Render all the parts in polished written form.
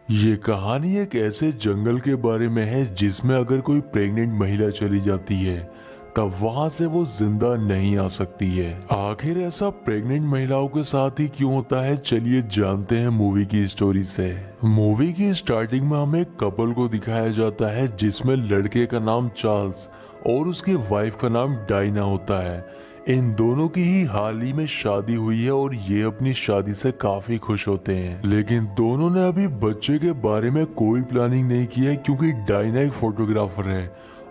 ये कहानी एक ऐसे जंगल के बारे में है जिसमें अगर कोई प्रेग्नेंट महिला चली जाती है तब वहां से वो जिंदा नहीं आ सकती है। आखिर ऐसा प्रेग्नेंट महिलाओं के साथ ही क्यों होता है, चलिए जानते हैं मूवी की स्टोरी से। मूवी की स्टार्टिंग में हमें एक कपल को दिखाया जाता है जिसमें लड़के का नाम चार्ल्स और उसकी वाइफ का नाम डायना होता है। इन दोनों की ही हाल ही में शादी हुई है और ये अपनी शादी से काफी खुश होते हैं, लेकिन दोनों ने अभी बच्चे के बारे में कोई प्लानिंग नहीं की है क्योंकि डायना एक फोटोग्राफर है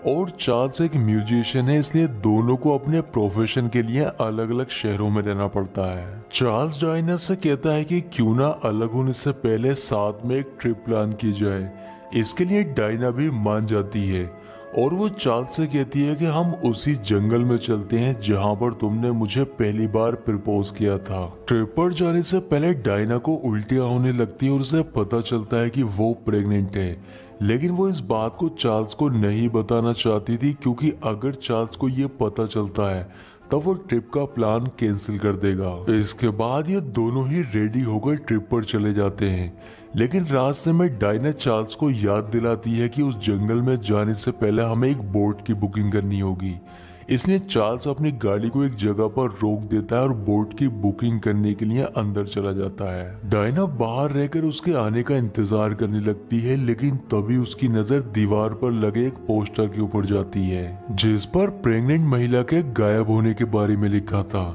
और चार्ल्स एक म्यूजिशियन है, इसलिए दोनों को अपने प्रोफेशन के लिए अलग अलग शहरों में रहना पड़ता है। चार्ल्स डायना से कहता है कि क्यों ना अलग होने से पहले साथ में एक ट्रिप प्लान की जाए। इसके लिए डायना भी मान जाती है और वो चार्ल्स से कहती है कि हम उसी जंगल में चलते हैं जहां पर तुमने मुझे पहली बार प्रपोज किया था। ट्रिप पर जाने से पहले डायना को उल्टियां होने लगती है और उसे पता चलता है कि वो प्रेग्नेंट है, लेकिन वो इस बात को चार्ल्स को नहीं बताना चाहती थी क्योंकि अगर चार्ल्स को ये पता चलता है तब वो ट्रिप का प्लान कैंसिल कर देगा। इसके बाद ये दोनों ही रेडी होकर ट्रिप पर चले जाते हैं, लेकिन रास्ते में डायना चार्ल्स को याद दिलाती है कि उस जंगल में जाने से पहले हमें एक बोट की बुकिंग करनी होगी। इसलिए चार्ल्स अपनी गाड़ी को एक जगह पर रोक देता है और बोट की बुकिंग करने के लिए अंदर चला जाता है। डायना बाहर रहकर उसके आने का इंतजार करने लगती है, लेकिन तभी उसकी नजर दीवार पर लगे एक पोस्टर के ऊपर जाती है जिस पर प्रेग्नेंट महिला के गायब होने के बारे में लिखा था।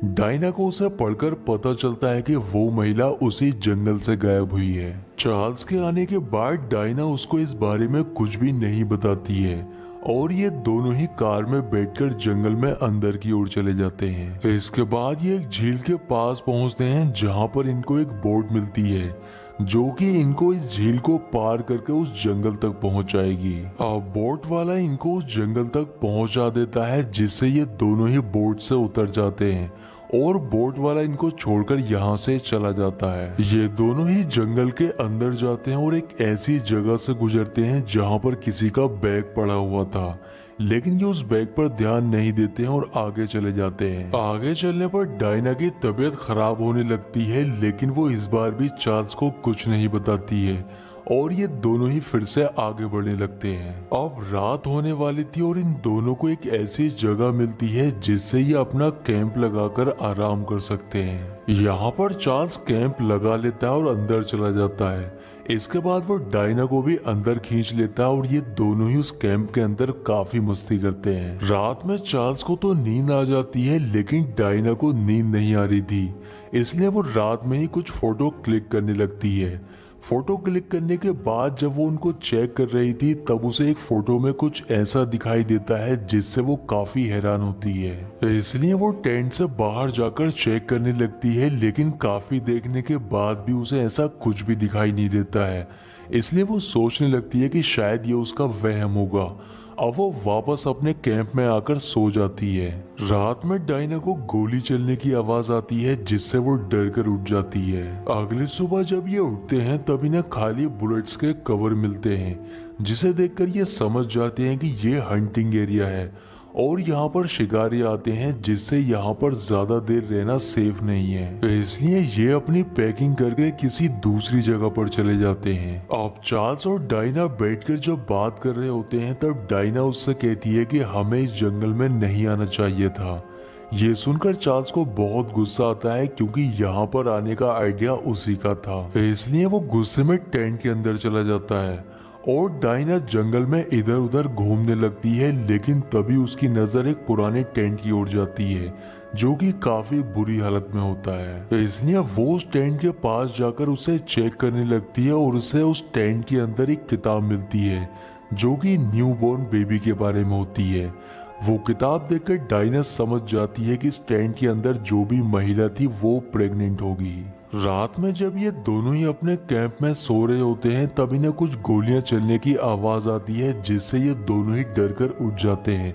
डायना को उसे पढ़कर पता चलता है कि वो महिला उसी जंगल से गायब हुई है। चार्ल्स के आने के बाद डायना उसको इस बारे में कुछ भी नहीं बताती है और ये दोनों ही कार में बैठकर जंगल में अंदर की ओर चले जाते हैं। इसके बाद ये एक झील के पास पहुंचते हैं जहां पर इनको एक बोट मिलती है जो कि इनको इस झील को पार करके उस जंगल तक पहुंच जाएगी। अब बोट वाला इनको उस जंगल तक पहुंचा देता है जिससे ये दोनों ही बोट से उतर जाते हैं और बोट वाला इनको छोड़कर यहाँ से चला जाता है। ये दोनों ही जंगल के अंदर जाते हैं और एक ऐसी जगह से गुजरते हैं जहाँ पर किसी का बैग पड़ा हुआ था, लेकिन ये उस बैग पर ध्यान नहीं देते हैं और आगे चले जाते हैं। आगे चलने पर डायना की तबीयत खराब होने लगती है, लेकिन वो इस बार भी चार्ल्स को कुछ नहीं बताती है और ये दोनों ही फिर से आगे बढ़ने लगते हैं। अब रात होने वाली थी और इन दोनों को एक ऐसी जगह मिलती है जिससे ये अपना कैंप लगाकर आराम कर सकते हैं। यहाँ पर चार्ल्स कैंप लगा लेता है और अंदर चला जाता है। इसके बाद वो डायना को भी अंदर खींच लेता है और ये दोनों ही उस कैंप के अंदर काफी मस्ती करते हैं। रात में चार्ल्स को तो नींद आ जाती है, लेकिन डायना को नींद नहीं आ रही थी, इसलिए वो रात में ही कुछ फोटो क्लिक करने लगती है। फोटो क्लिक करने के बाद जब वो उनको चेक कर रही थी तब उसे एक फोटो में कुछ ऐसा दिखाई देता है जिससे वो काफी हैरान होती है। इसलिए वो टेंट से बाहर जाकर चेक करने लगती है, लेकिन काफी देखने के बाद भी उसे ऐसा कुछ भी दिखाई नहीं देता है। इसलिए वो सोचने लगती है कि शायद ये उसका वहम होगा। अब वो वापस अपने कैंप में आकर सो जाती है। रात में डायना को गोली चलने की आवाज आती है जिससे वो डर कर उठ जाती है। अगली सुबह जब ये उठते हैं तब इन्हें खाली बुलेट्स के कवर मिलते हैं, जिसे देखकर ये समझ जाते हैं कि ये हंटिंग एरिया है और यहाँ पर शिकारी आते हैं, जिससे यहाँ पर ज्यादा देर रहना सेफ नहीं है। इसलिए ये अपनी पैकिंग करके किसी दूसरी जगह पर चले जाते हैं। अब चार्ल्स और डायना बैठकर जब बात कर रहे होते हैं तब डायना उससे कहती है कि हमें इस जंगल में नहीं आना चाहिए था। ये सुनकर चार्ल्स को बहुत गुस्सा आता है क्योंकि यहाँ पर आने का आइडिया उसी का था। इसलिए वो गुस्से में टेंट के अंदर चला जाता है और डायना जंगल में इधर उधर घूमने लगती है, लेकिन तभी उसकी नजर एक पुराने टेंट की ओर जाती है जो कि काफी बुरी हालत में होता है। इसलिए वो उस टेंट के पास जाकर उसे चेक करने लगती है और उसे उस टेंट के अंदर एक किताब मिलती है जो कि न्यूबॉर्न बेबी के बारे में होती है। वो किताब देखकर डायना समझ जाती है कि इस टेंट के अंदर जो भी महिला थी वो प्रेग्नेंट होगी। रात में जब ये दोनों ही अपने कैंप में सो रहे होते हैं तब इन्हें कुछ गोलियां चलने की आवाज आती है जिससे ये दोनों ही डर कर उठ जाते हैं।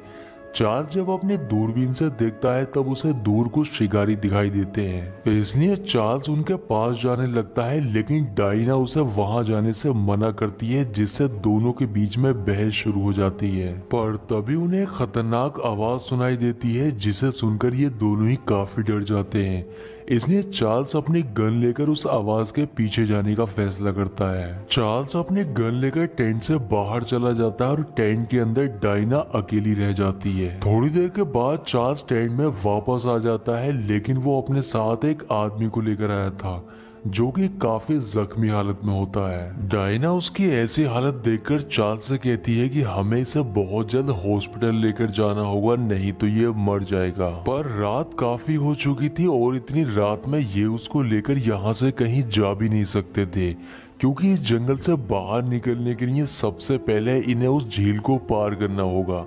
चार्ल्स जब अपनी दूरबीन से देखता है तब उसे दूर कुछ शिकारी दिखाई देते हैं, इसलिए चार्ल्स उनके पास जाने लगता है, लेकिन डायना उसे वहां जाने से मना करती है जिससे दोनों के बीच में बहस शुरू हो जाती है। पर तभी उन्हें एक खतरनाक आवाज सुनाई देती है जिसे सुनकर ये दोनों ही काफी डर जाते हैं। इसलिए चार्ल्स अपनी गन लेकर उस आवाज के पीछे जाने का फैसला करता है। चार्ल्स अपनी गन लेकर टेंट से बाहर चला जाता है और टेंट के अंदर डायना अकेली रह जाती है। थोड़ी देर के बाद चार्ल्स टेंट में वापस आ जाता है, लेकिन वो अपने साथ एक आदमी को लेकर आया था जो कि काफी जख्मी हालत में होता है। डायना उसकी ऐसी हालत देखकर चार्ल्स से कहती है कि हमें इसे बहुत जल्द हॉस्पिटल लेकर जाना होगा, नहीं तो ये मर जाएगा। पर रात काफी हो चुकी थी और इतनी रात में ये उसको लेकर यहाँ से कहीं जा भी नहीं सकते थे, क्योंकि इस जंगल से बाहर निकलने के लिए सबसे पहले इन्हें उस झील को पार करना होगा।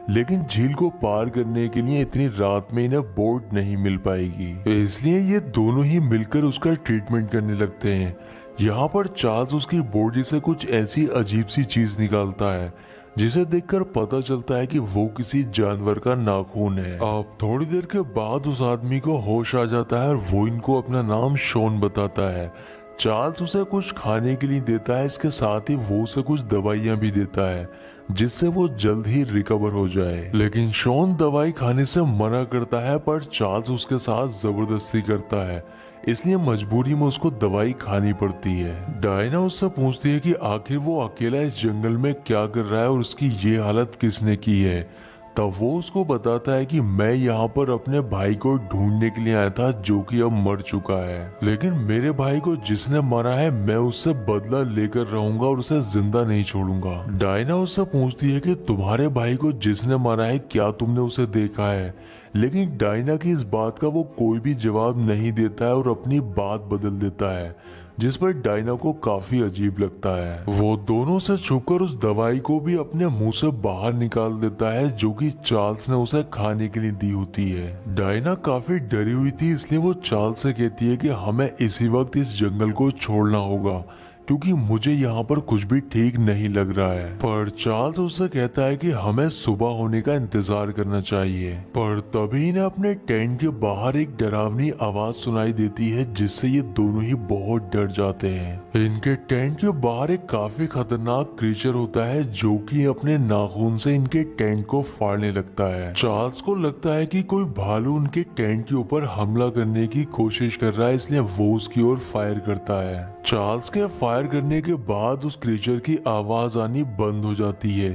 लेकिन झील को पार करने के लिए इतनी रात में इन्हें बोट नहीं मिल पाएगी, इसलिए ये दोनों ही मिलकर उसका ट्रीटमेंट करने लगते हैं। यहाँ पर चार्ल्स उसकी बॉडी से कुछ ऐसी अजीब सी चीज निकालता है जिसे देखकर पता चलता है कि वो किसी जानवर का नाखून है। अब थोड़ी देर के बाद उस आदमी को होश आ जाता है और वो इनको अपना नाम शॉन बताता है। चार्ल्स उसे कुछ खाने के लिए देता है, इसके साथ ही वो उसे कुछ दवाइयां भी देता है जिससे वो जल्द ही रिकवर हो जाए। लेकिन शॉन दवाई खाने से मना करता है, पर चार्ल्स उसके साथ जबरदस्ती करता है, इसलिए मजबूरी में उसको दवाई खानी पड़ती है। डायना उससे पूछती है कि आखिर वो अकेला इस जंगल में क्या कर रहा है और उसकी ये हालत किसने की है। तब वो उसको बताता है कि मैं यहाँ पर अपने भाई को ढूंढने के लिए आया था जो कि अब मर चुका है, लेकिन मेरे भाई को जिसने मारा है मैं उससे बदला लेकर रहूंगा और उसे जिंदा नहीं छोड़ूंगा। डायना उससे पूछती है कि तुम्हारे भाई को जिसने मारा है क्या तुमने उसे देखा है, लेकिन डायना की इस बात का वो कोई भी जवाब नहीं देता है और अपनी बात बदल देता है, जिस पर डायना को काफी अजीब लगता है। वो दोनों से छुपकर उस दवाई को भी अपने मुंह से बाहर निकाल देता है जो कि चार्ल्स ने उसे खाने के लिए दी होती है। डायना काफी डरी हुई थी, इसलिए वो चार्ल्स से कहती है कि हमें इसी वक्त इस जंगल को छोड़ना होगा क्योंकि मुझे यहाँ पर कुछ भी ठीक नहीं लग रहा है। पर चार्ल्स उससे कहता है कि हमें सुबह होने का इंतजार करना चाहिए। पर तभी इन्हें अपने टेंट के बाहर एक डरावनी आवाज सुनाई देती है जिससे ये दोनों ही बहुत डर जाते हैं। इनके टेंट के बाहर एक काफी खतरनाक क्रीचर होता है जो कि अपने नाखून से इनके टेंट को फाड़ने लगता है। चार्ल्स को लगता है कि कोई भालू उनके टेंट के ऊपर हमला करने की कोशिश कर रहा है, इसलिए वो उसकी ओर फायर करता है। चार्ल्स के फायर करने के बाद उस क्रीचर की आवाज आनी बंद हो जाती है,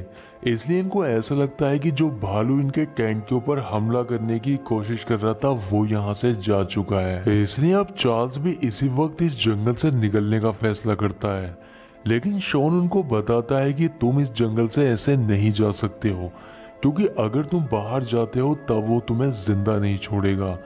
इसलिए इनको ऐसा लगता है कि जो भालू इनके टेंट के ऊपर हमला करने की कोशिश कर रहा था वो यहाँ से जा चुका है। इसलिए अब चार्ल्स भी इसी वक्त इस जंगल से निकलने का फैसला करता है, लेकिन शॉन उनको बताता है कि तुम इस जंगल से ऐसे नहीं जा सकते हो, क्योंकि अगर तुम बाहर जाते हो तब वो तुम्हें जिंदा नहीं छोड़ेगा।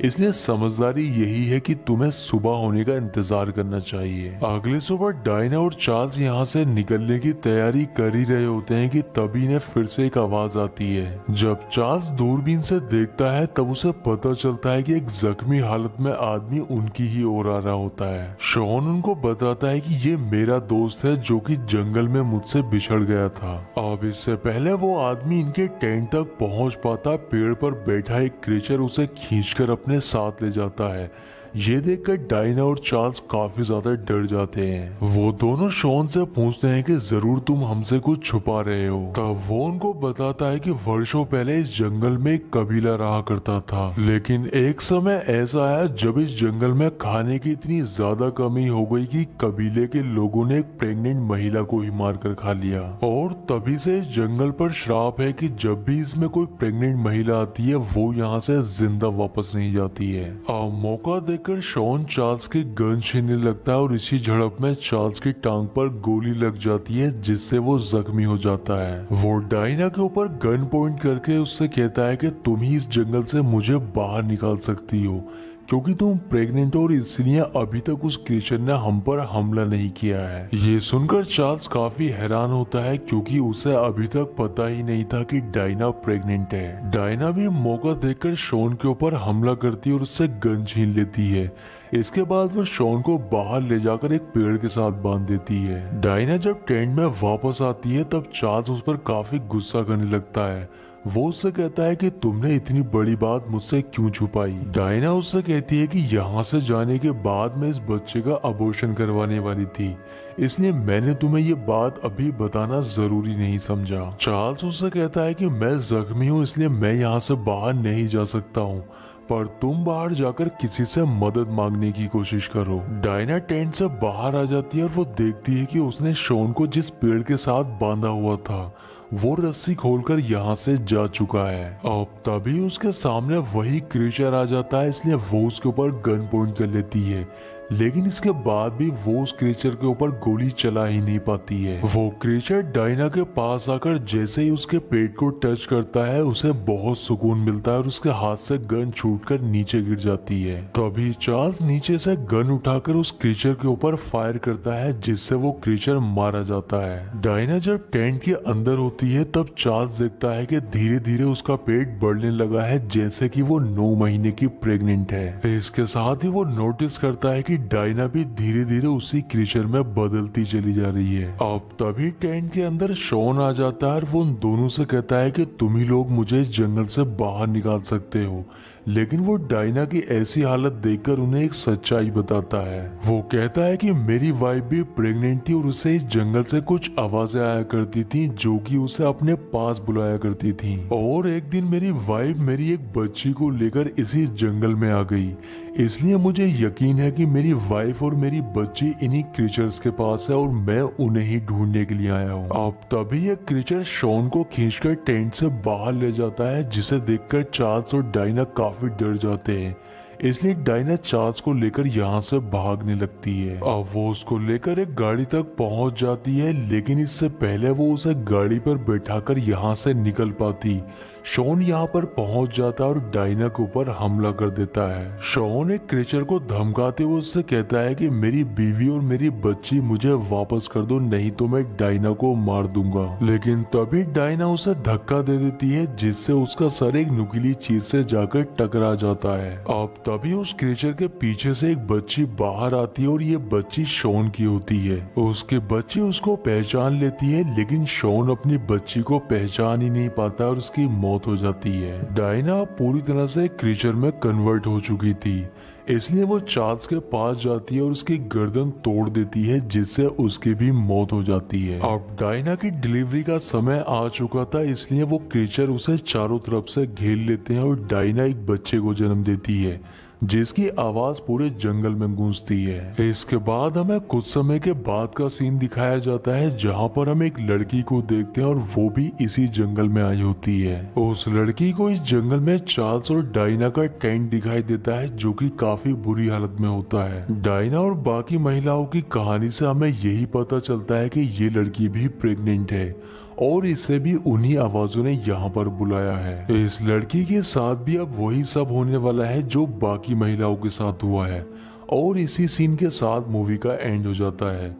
इसलिए समझदारी यही है कि तुम्हें सुबह होने का इंतजार करना चाहिए। अगले सुबह डायना और चार्ल्स यहाँ से निकलने की तैयारी कर ही रहे होते हैं कि तभी इन्हें फिर से एक आवाज आती है। जब चार्ल्स दूरबीन से देखता है तब उसे पता चलता है कि एक जख्मी हालत में आदमी उनकी ही ओर आ रहा होता है। शॉन उनको बताता है कि ये मेरा दोस्त है जो कि जंगल में मुझसे बिछड़ गया था। अब इससे पहले वो आदमी इनके टेंट तक पहुंच पाता, पेड़ पर बैठा एक क्रीचर उसे खींचकर अपने साथ ले जाता है। ये देखकर डायना और चार्ल्स काफी ज्यादा डर जाते हैं। वो दोनों शॉन से पूछते हैं कि जरूर तुम हमसे कुछ छुपा रहे हो। तब वो उनको बताता है कि वर्षों पहले इस जंगल में एक कबीला रहा करता था, लेकिन एक समय ऐसा आया जब इस जंगल में खाने की इतनी ज्यादा कमी हो गई कि कबीले के लोगों ने एक प्रेग्नेंट महिला को ही मारकर खा लिया। और तभी से इस जंगल पर श्राप है कि जब भी इसमें कोई प्रेग्नेंट महिला आती है वो यहाँ से जिंदा वापस नहीं जाती है। अब मौका देख शॉन चार्ल्स की गन छीनने लगता है और इसी झड़प में चार्ल्स की टांग पर गोली लग जाती है जिससे वो जख्मी हो जाता है। वो डायना के ऊपर गन पॉइंट करके उससे कहता है कि तुम ही इस जंगल से मुझे बाहर निकाल सकती हो क्योंकि तुम प्रेग्नेंट हो और इसलिए अभी तक उस क्रीचर ने हम पर हमला नहीं किया है। ये सुनकर चार्ल्स काफी हैरान होता है क्योंकि उसे अभी तक पता ही नहीं था कि डायना प्रेग्नेंट है। डायना भी मौका देखकर शॉन के ऊपर हमला करती है और उससे गन छीन लेती है। इसके बाद वो शॉन को बाहर ले जाकर एक पेड़ के साथ बांध देती है। डायना जब टेंट में वापस आती है तब चार्ल्स उस पर काफी गुस्सा करने लगता है। वो उससे कहता है कि तुमने इतनी बड़ी बात मुझसे क्यों छुपाई। डायना उससे कहती है कि यहाँ से जाने के बाद मैं इस बच्चे का अबॉर्शन करवाने वाली थी, इसलिए मैंने तुम्हें ये बात अभी बताना जरूरी नहीं समझा। चार्ल्स उससे कहता है कि मैं जख्मी हूँ इसलिए मैं यहाँ से बाहर नहीं जा सकता हूँ। पर तुम बाहर जाकर किसी से मदद मांगने की कोशिश करो। डायना टेंट से बाहर आ जाती है और वो देखती है कि उसने शॉन को जिस पेड़ के साथ बांधा हुआ था वो रस्सी खोलकर यहाँ से जा चुका है। अब तभी उसके सामने वही क्रीचर आ जाता है, इसलिए वो उसके ऊपर गन पॉइंट कर लेती है, लेकिन इसके बाद भी वो उस क्रीचर के ऊपर गोली चला ही नहीं पाती है। वो क्रीचर डायना के पास आकर जैसे ही उसके पेट को टच करता है उसे बहुत सुकून मिलता है और उसके हाथ से गन छूटकर नीचे गिर जाती है। तभी चार्ल्स नीचे से गन उठाकर उस क्रीचर के ऊपर फायर करता है, जिससे वो क्रीचर मारा जाता है। डायना जब टेंट के अंदर होती है तब चार्ल्स देखता है कि धीरे धीरे उसका पेट बढ़ने लगा है, जैसे कि वो 9 महीने की प्रेग्नेंट है। इसके साथ ही वो नोटिस करता है कि डायना भी धीरे धीरे उसी क्रीचर में बदलती चली जा रही है। अब तभी टेंट के अंदर शॉन आ जाता है और वो उन दोनों से कहता है कि तुम ही लोग मुझे इस जंगल से बाहर निकाल सकते हो, लेकिन वो डायना की ऐसी हालत देखकर उन्हें एक सच्चाई बताता है। वो कहता है कि मेरी वाइफ भी प्रेग्नेंट थी और उसे इस जंगल से कुछ आवाजें आया करती थी जो कि उसे अपने पास बुलाया करती थी, और एक दिन मेरी वाइफ मेरी एक बच्ची को लेकर इसी जंगल में आ गई, इसलिए मुझे यकीन है कि मेरी वाइफ और मेरी बच्ची इन्हीं क्रीचर्स के पास है और मैं उन्हें ही ढूंढने के लिए आया हूँ। अब तभी एक क्रीचर शॉन को खींचकर टेंट से बाहर ले जाता है, जिसे देखकर चार्ल्स और डायना काफी डर जाते हैं, इसलिए डायना चार्ल्स को लेकर यहाँ से भागने लगती है। अब वो उसको लेकर एक गाड़ी तक पहुंच जाती है, लेकिन इससे पहले वो उसे गाड़ी पर बैठाकर यहाँ से निकल पाती, शॉन यहाँ पर पहुंच जाता है और डायना के ऊपर हमला कर देता है। शॉन एक क्रीचर को धमकाते हुए उससे कहता है कि मेरी बीवी और मेरी बच्ची मुझे वापस कर दो, नहीं तो मैं डायना को मार दूंगा। लेकिन तभी डायना उसे धक्का दे देती है, जिससे उसका सर एक नुकीली चीज से जाकर टकरा जाता है। अब तभी उस क्रीचर के पीछे से एक बच्ची बाहर आती है और ये बच्ची शॉन की होती है। उसकी बच्ची उसको पहचान लेती है, लेकिन शॉन अपनी बच्ची को पहचान ही नहीं पाता और उसकी मौत हो जाती है। डायना पूरी तरह से क्रीचर में कन्वर्ट हो चुकी थी, इसलिए वो चार्ल्स के पास जाती है और उसकी गर्दन तोड़ देती है, जिससे उसकी भी मौत हो जाती है। अब डायना की डिलीवरी का समय आ चुका था, इसलिए वो क्रीचर उसे चारों तरफ से घेर लेते हैं और डायना एक बच्चे को जन्म देती है, जिसकी आवाज पूरे जंगल में गूंजती है। इसके बाद हमें कुछ समय के बाद का सीन दिखाया जाता है, जहां पर हम एक लड़की को देखते हैं और वो भी इसी जंगल में आई होती है। उस लड़की को इस जंगल में चार्ल्स और डायना का टेंट दिखाई देता है, जो कि काफी बुरी हालत में होता है। डायना और बाकी महिलाओं की कहानी से हमें यही पता चलता है कि ये लड़की भी प्रेग्नेंट है और इसे भी उन्हीं आवाजों ने यहाँ पर बुलाया है। इस लड़की के साथ भी अब वही सब होने वाला है जो बाकी महिलाओं के साथ हुआ है, और इसी सीन के साथ मूवी का एंड हो जाता है।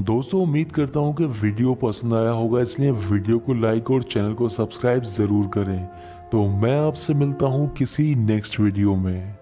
दोस्तों, उम्मीद करता हूँ कि वीडियो पसंद आया होगा, इसलिए वीडियो को लाइक और चैनल को सब्सक्राइब जरूर करें। तो मैं आपसे मिलता हूँ किसी नेक्स्ट वीडियो में।